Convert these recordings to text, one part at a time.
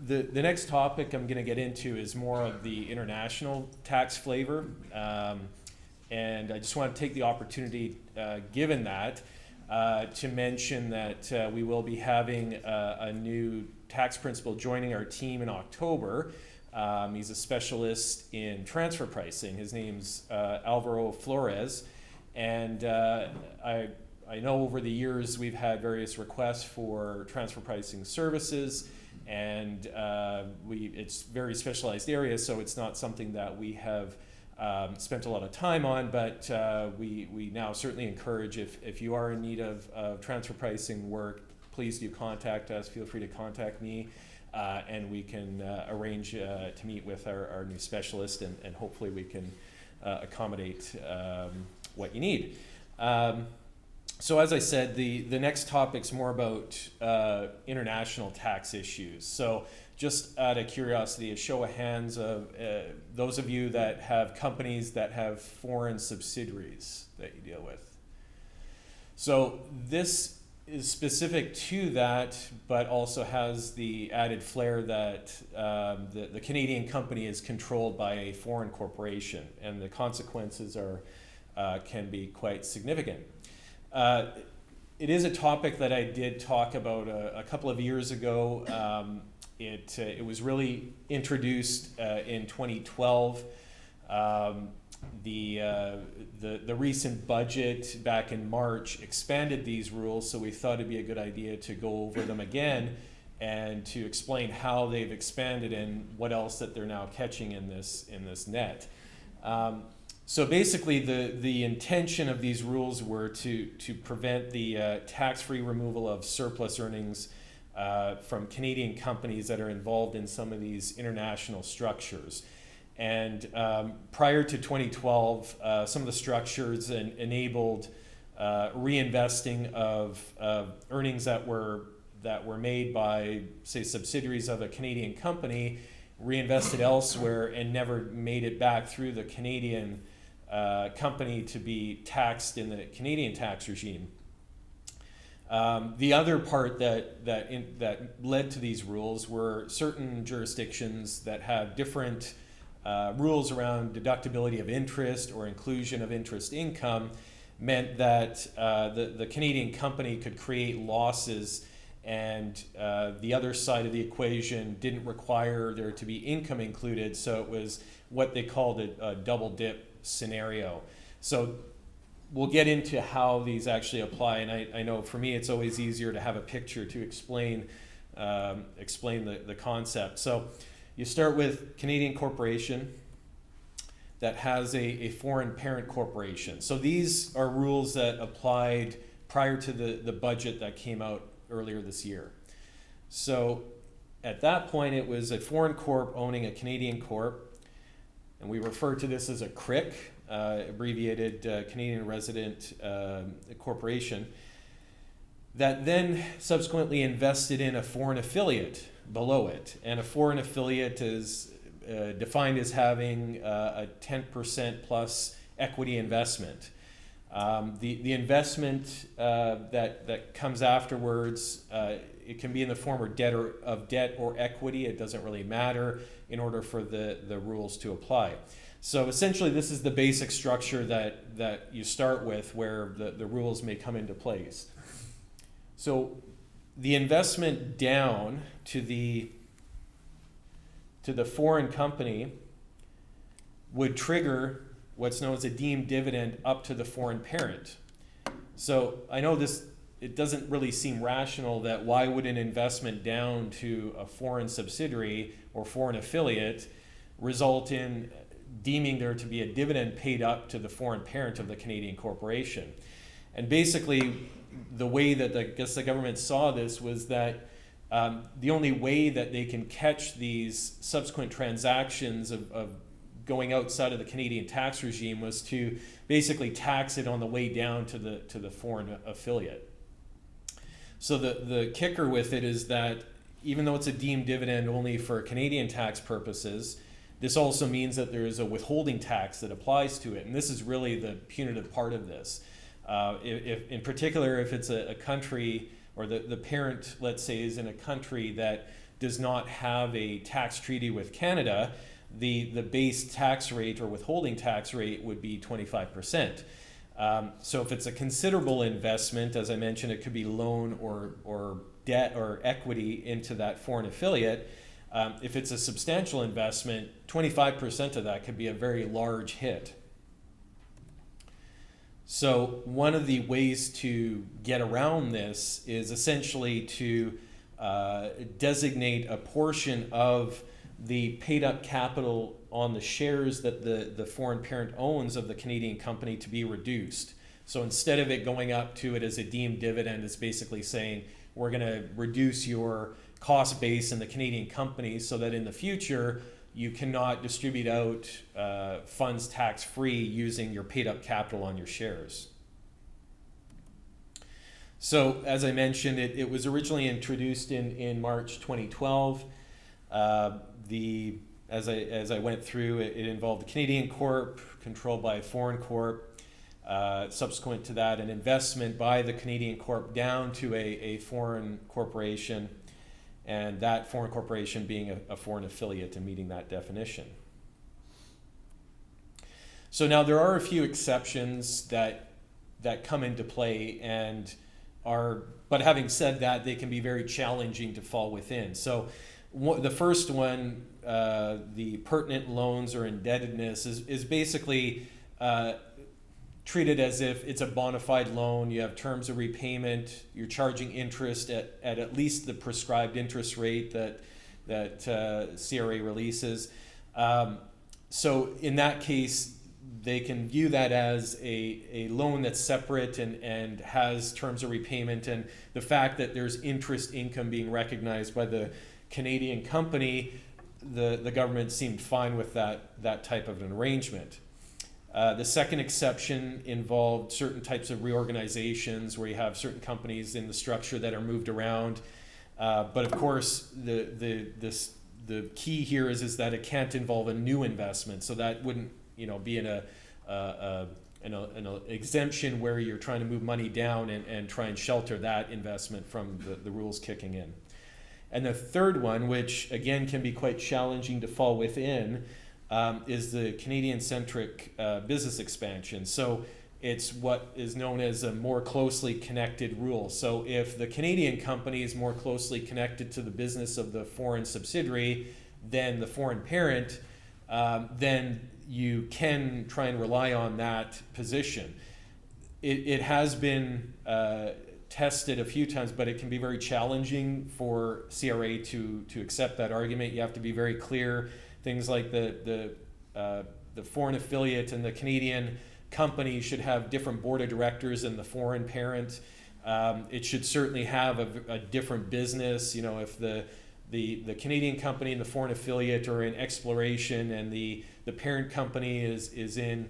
The next topic I'm going to get into is more of the international tax flavor. And I just want to take the opportunity, given that, to mention that we will be having a new tax principal joining our team in October. He's a specialist in transfer pricing. His name's Alvaro Flores. And I know over the years we've had various requests for transfer pricing services, and it's very specialized area, so it's not something that we have spent a lot of time on, but we now certainly encourage, if you are in need of transfer pricing work, please do contact us. Feel free to contact me, and we can arrange to meet with our new specialist, and hopefully we can accommodate what you need. So as I said, the next topic's more about international tax issues. So just out of curiosity, a show of hands of those of you that have companies that have foreign subsidiaries that you deal with. So this is specific to that, but also has the added flair that the Canadian company is controlled by a foreign corporation, and the consequences can be quite significant. It is a topic that I did talk about a couple of years ago. It was really introduced in 2012. The recent budget back in March expanded these rules, so we thought it'd be a good idea to go over them again and to explain how they've expanded and what else that they're now catching in this net. So basically, the intention of these rules were to prevent the tax-free removal of surplus earnings from Canadian companies that are involved in some of these international structures. And prior to 2012, some of the structures enabled reinvesting of earnings that were made by, say, subsidiaries of a Canadian company, reinvested elsewhere and never made it back through the Canadian company to be taxed in the Canadian tax regime. The other part that led to these rules were certain jurisdictions that have different rules around deductibility of interest or inclusion of interest income, meant that the Canadian company could create losses, and the other side of the equation didn't require there to be income included, so it was what they called a double dip scenario. So we'll get into how these actually apply, and I know for me it's always easier to have a picture to explain the concept. So you start with Canadian corporation that has a foreign parent corporation. So these are rules that applied prior to the budget that came out earlier this year. So at that point, it was a foreign corp owning a Canadian corp, and we refer to this as a CRIC, abbreviated Canadian Resident Corporation, that then subsequently invested in a foreign affiliate below it. And a foreign affiliate is defined as having a 10% plus equity investment. The investment that comes afterwards, it can be in the form of debt or equity. It doesn't really matter in order for the rules to apply. So essentially, this is the basic structure that you start with, where the rules may come into place. So the investment down to the foreign company would trigger what's known as a deemed dividend up to the foreign parent. So I know it doesn't really seem rational that why would an investment down to a foreign subsidiary or foreign affiliate result in deeming there to be a dividend paid up to the foreign parent of the Canadian corporation. And basically, the way that the government saw this was that the only way that they can catch these subsequent transactions of going outside of the Canadian tax regime was to basically tax it on the way down to the foreign affiliate. So the kicker with it is that even though it's a deemed dividend only for Canadian tax purposes, this also means that there is a withholding tax that applies to it, and this is really the punitive part of this. If in particular, if it's a country, or the parent, let's say, is in a country that does not have a tax treaty with Canada, the base tax rate or withholding tax rate would be 25%. So if it's a considerable investment, as I mentioned, it could be loan or debt or equity into that foreign affiliate. If it's a substantial investment, 25% of that could be a very large hit. So one of the ways to get around this is essentially to designate a portion of the paid up capital on the shares that the foreign parent owns of the Canadian company to be reduced. So instead of it going up to it as a deemed dividend, it's basically saying we're going to reduce your cost base in the Canadian company so that in the future you cannot distribute out funds tax-free using your paid up capital on your shares. So as I mentioned, it was originally introduced in March 2012. As I went through, it involved a Canadian corp controlled by a foreign corp. Subsequent to that, an investment by the Canadian corp down to a foreign corporation, and that foreign corporation being a foreign affiliate and meeting that definition. So now there are a few exceptions that come into play but having said that, they can be very challenging to fall within. So the first one, the pertinent loans or indebtedness, is basically treated as if it's a bona fide loan. You have terms of repayment. You're charging interest at least the prescribed interest rate that CRA releases. So in that case, they can view that as a loan that's separate and has terms of repayment, and the fact that there's interest income being recognized by the Canadian company, the government seemed fine with that type of an arrangement. The second exception involved certain types of reorganizations where you have certain companies in the structure that are moved around. But of course, the key here is that it can't involve a new investment. So that wouldn't be in an exemption where you're trying to move money down and try and shelter that investment from the rules kicking in. And the third one, which again can be quite challenging to fall within, is the Canadian-centric business expansion. So it's what is known as a more closely connected rule. So if the Canadian company is more closely connected to the business of the foreign subsidiary than the foreign parent, then you can try and rely on that position. It has been tested a few times, but it can be very challenging for CRA to accept that argument. You have to be very clear. Things like the foreign affiliate and the Canadian company should have different board of directors than the foreign parent. It should certainly have a different business. If the Canadian company and the foreign affiliate are in exploration and the parent company is in,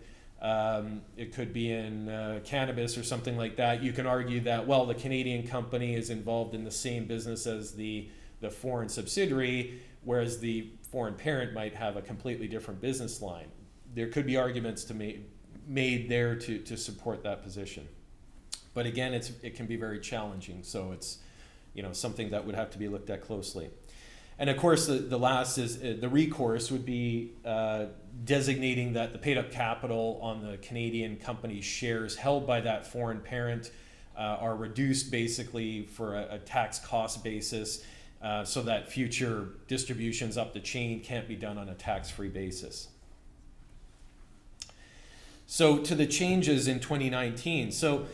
it could be in cannabis or something like that, you can argue that, well, the Canadian company is involved in the same business as the foreign subsidiary, whereas the foreign parent might have a completely different business line. There could be arguments made there to support that position. But again, it can be very challenging, so it's something that would have to be looked at closely. And of course, the last is the recourse would be designating that the paid up capital on the Canadian company's shares held by that foreign parent are reduced basically for a tax cost basis, so that future distributions up the chain can't be done on a tax-free basis. So to the changes in 2019. So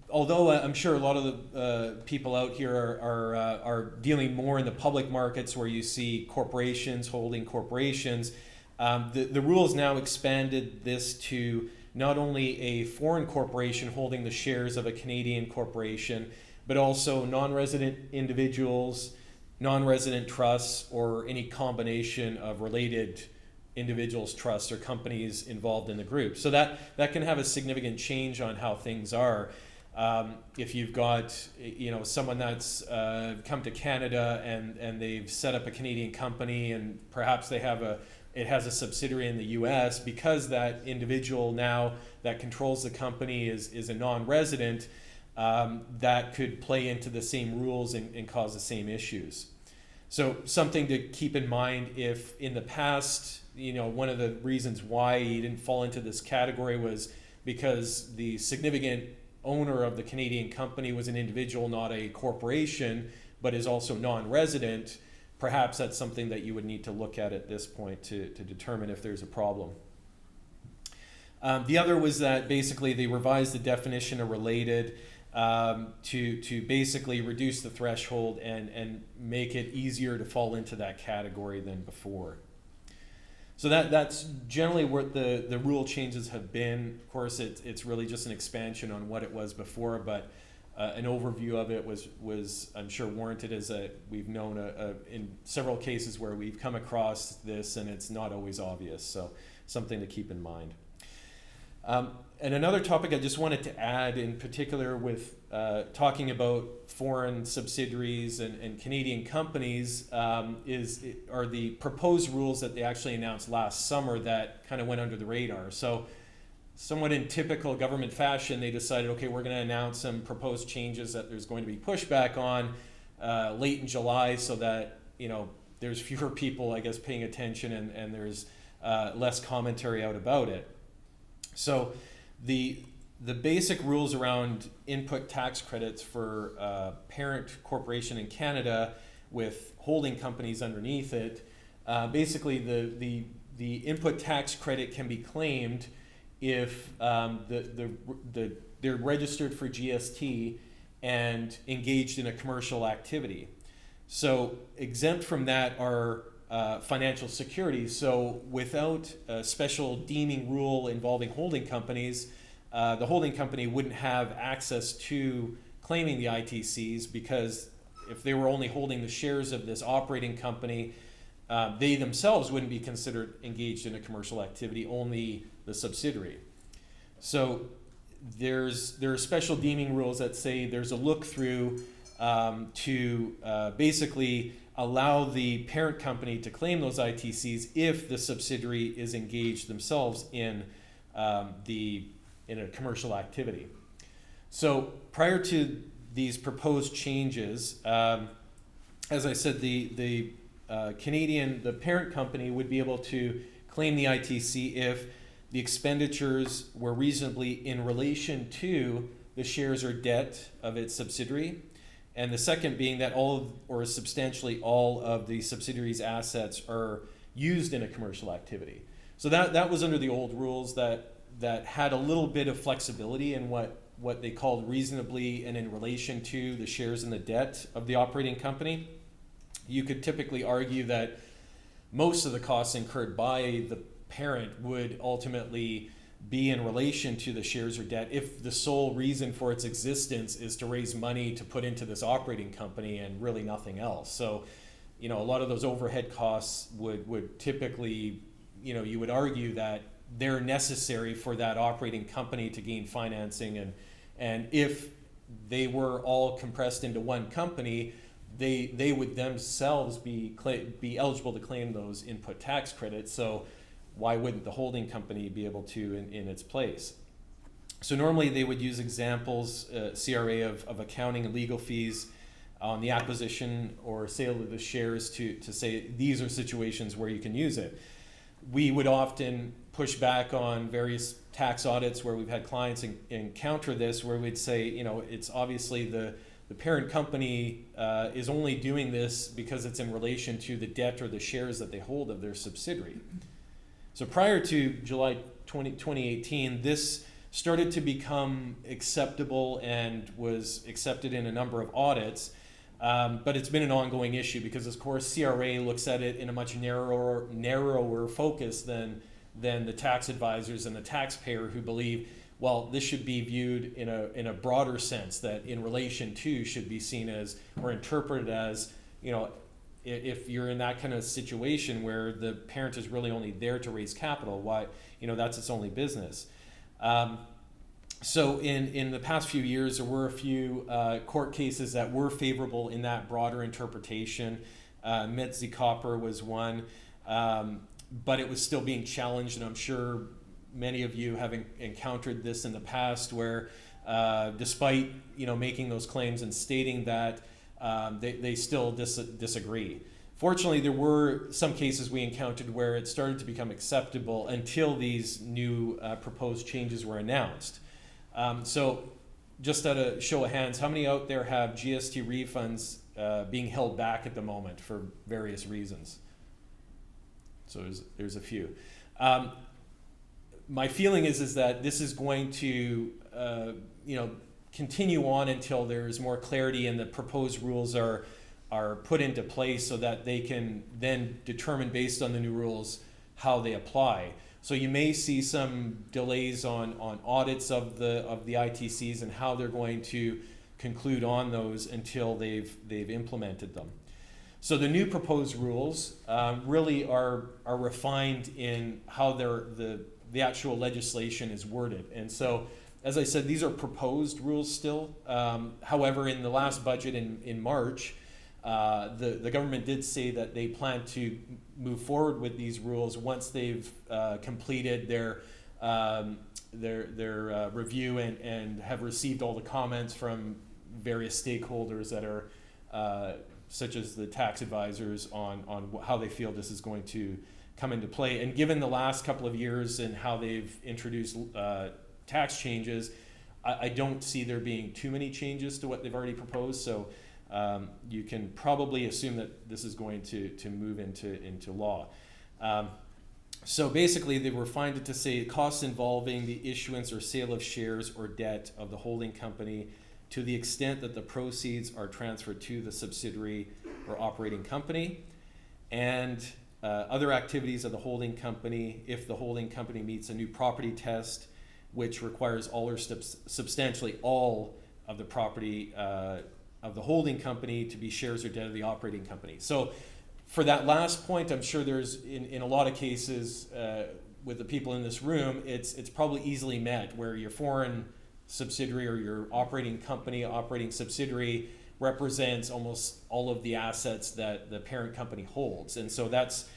although I'm sure a lot of the people out here are dealing more in the public markets where you see corporations holding corporations, the rules now expanded this to not only a foreign corporation holding the shares of a Canadian corporation, but also non-resident individuals, non-resident trusts, or any combination of related individuals, trusts, or companies involved in the group. So that can have a significant change on how things are. If you've got someone that's come to Canada and they've set up a Canadian company and perhaps it has a subsidiary in the US, because that individual now that controls the company is a non-resident, that could play into the same rules and cause the same issues. So something to keep in mind, if in the past, one of the reasons why he didn't fall into this category was because the significant owner of the Canadian company was an individual, not a corporation, but is also non-resident, perhaps that's something that you would need to look at this point to determine if there's a problem. The other was that basically they revised the definition of related to basically reduce the threshold and make it easier to fall into that category than before. So that's generally what the rule changes have been. Of course, it's really just an expansion on what it was before, but an overview of it was I'm sure warranted, as we've known in several cases where we've come across this and it's not always obvious. So something to keep in mind. And another topic I just wanted to add, in particular with talking about foreign subsidiaries and Canadian companies, are the proposed rules that they actually announced last summer that kind of went under the radar. So somewhat in typical government fashion, they decided, okay, we're going to announce some proposed changes that there's going to be pushback on late in July, so that there's fewer people, I guess, paying attention, and there's less commentary out about it. So the basic rules around input tax credits for parent corporation in Canada with holding companies underneath it, basically the input tax credit can be claimed if they're registered for GST and engaged in a commercial activity. So exempt from that are financial securities. So without a special deeming rule involving holding companies, the holding company wouldn't have access to claiming the ITCs, because if they were only holding the shares of this operating company, they themselves wouldn't be considered engaged in a commercial activity, only the subsidiary. So there are special deeming rules that say there's a look through to basically allow the parent company to claim those ITCs if the subsidiary is engaged themselves in a commercial activity. So prior to these proposed changes, as I said, the parent company would be able to claim the ITC if the expenditures were reasonably in relation to the shares or debt of its subsidiary, and the second being that all or substantially all of the subsidiary's assets are used in a commercial activity. So that was under the old rules that had a little bit of flexibility in what they called reasonably and in relation to the shares and the debt of the operating company. You could typically argue that most of the costs incurred by the parent would ultimately be in relation to the shares or debt if the sole reason for its existence is to raise money to put into this operating company and really nothing else. So, a lot of those overhead costs would typically, you would argue that they're necessary for that operating company to gain financing, and if they were all compressed into one company, they would themselves be eligible to claim those input tax credits. So why wouldn't the holding company be able to in its place? So normally they would use examples, CRA, of accounting and legal fees on the acquisition or sale of the shares to say these are situations where you can use it. We would often push back on various tax audits where we've had clients encounter this, where we'd say, it's obviously the parent company is only doing this because it's in relation to the debt or the shares that they hold of their subsidiary. So prior to July 2018, this started to become acceptable and was accepted in a number of audits, but it's been an ongoing issue because, of course, CRA looks at it in a much narrower focus than the tax advisors and the taxpayer, who believe, well, this should be viewed in a broader sense, that in relation to should be seen as or interpreted as, if you're in that kind of situation where the parent is really only there to raise capital, why, that's its only business. So in the past few years, there were a few court cases that were favorable in that broader interpretation. Metzi Copper was one, but it was still being challenged, and I'm sure many of you have encountered this in the past, where despite making those claims and stating that, they still disagree. Fortunately, there were some cases we encountered where it started to become acceptable until these new proposed changes were announced. So just at a show of hands, how many out there have GST refunds being held back at the moment for various reasons? So there's a few. My feeling is that this is going to continue on until there's more clarity and the proposed rules are put into place so that they can then determine based on the new rules how they apply. So you may see some delays on audits of the ITCs and how they're going to conclude on those until they've implemented them. So the new proposed rules really are refined in how the actual legislation is worded. And so, as I said, these are proposed rules still. However, in the last budget in March, the government did say that they plan to move forward with these rules once they've completed their review and have received all the comments from various stakeholders that are such as the tax advisors on how they feel this is going to come into play. And given the last couple of years and how they've introduced tax changes, I don't see there being too many changes to what they've already proposed. So you can probably assume that this is going to move into law. So basically, they refined it to say costs involving the issuance or sale of shares or debt of the holding company to the extent that the proceeds are transferred to the subsidiary or operating company, and other activities of the holding company if the holding company meets a new property test, which requires all or substantially all of the property of the holding company to be shares or debt of the operating company. So for that last point, I'm sure there's, in a lot of cases with the people in this room, it's probably easily met where your foreign subsidiary or your operating company, operating subsidiary represents almost all of the assets that the parent company holds. And so that's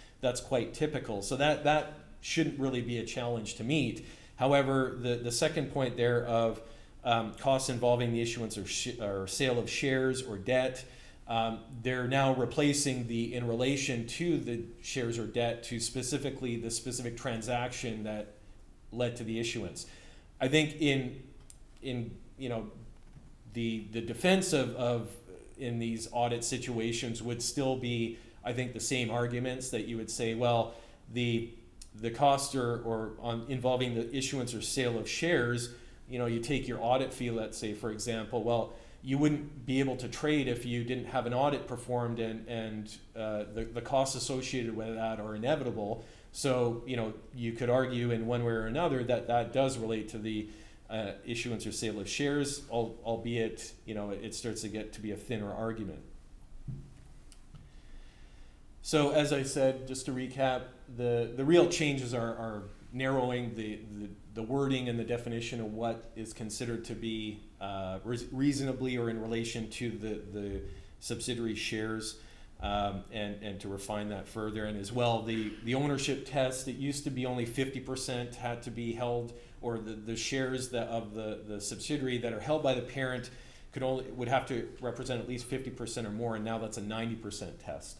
quite typical. So that shouldn't really be a challenge to meet. However, the second point there of costs involving the issuance or sale of shares or debt, they're now replacing the in relation to the shares or debt to specifically the specific transaction that led to the issuance. I think in the defense of in these audit situations would still be, I think, the same arguments that you would say, well, the costs or on involving the issuance or sale of shares, you take your audit fee, let's say, for example, well, you wouldn't be able to trade if you didn't have an audit performed, and the costs associated with that are inevitable. So, you could argue in one way or another that does relate to the issuance or sale of shares, albeit, it starts to get to be a thinner argument. So as I said, just to recap, the real changes are narrowing the wording and the definition of what is considered to be reasonably or in relation to the subsidiary shares, and to refine that further. And as well, the ownership test, it used to be only 50% had to be held, or the shares of the subsidiary that are held by the parent would have to represent at least 50% or more, and now that's a 90% test.